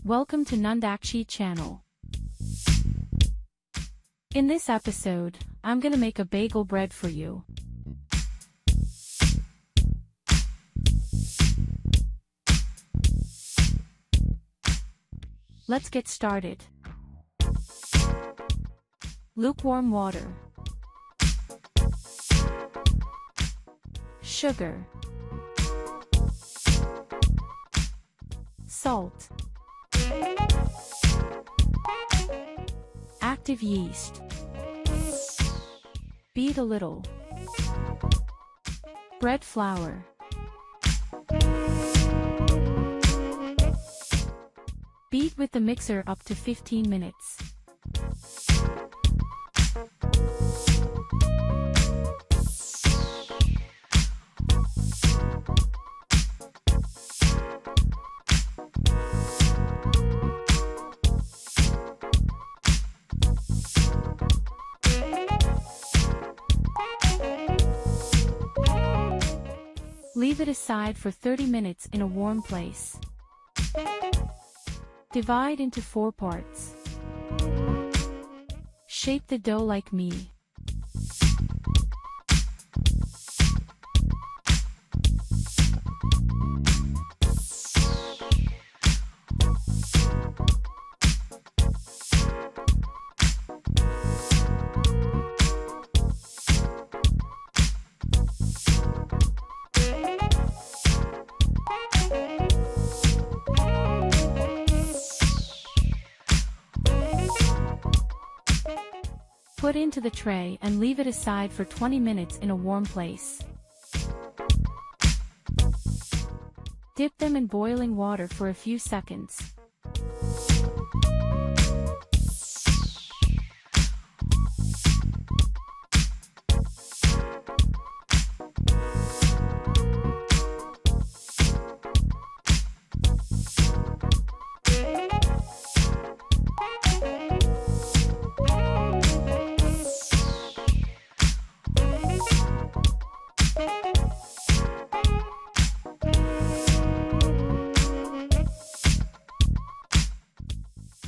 Welcome to Nandakchi channel. In this episode, I'm gonna make a bagel bread for you. Let's get started. Lukewarm water, sugar, salt, active yeast, beat a little, bread flour, beat with the mixer up to 15 minutes. Leave it aside for 30 minutes in a warm place. Divide into 4 parts. Shape the dough like me. Put into the tray and leave it aside for 20 minutes in a warm place. Dip them in boiling water for a few seconds.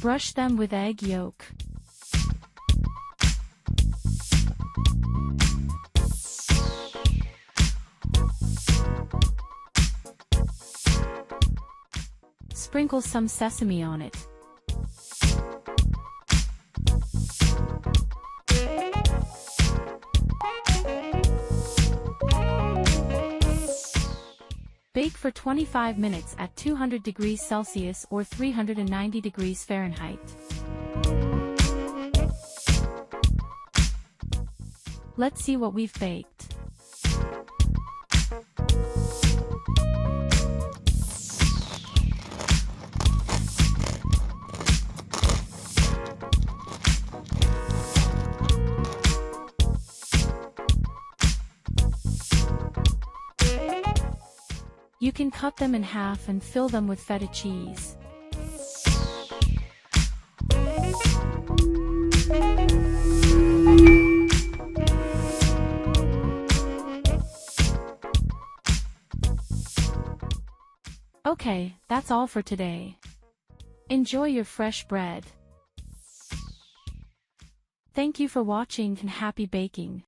Brush them with egg yolk. Sprinkle some sesame on it. Bake for 25 minutes at 200 degrees Celsius or 390 degrees Fahrenheit. Let's see what we've baked. You can cut them in half and fill them with feta cheese. Okay, that's all for today. Enjoy your fresh bread. Thank you for watching and happy baking.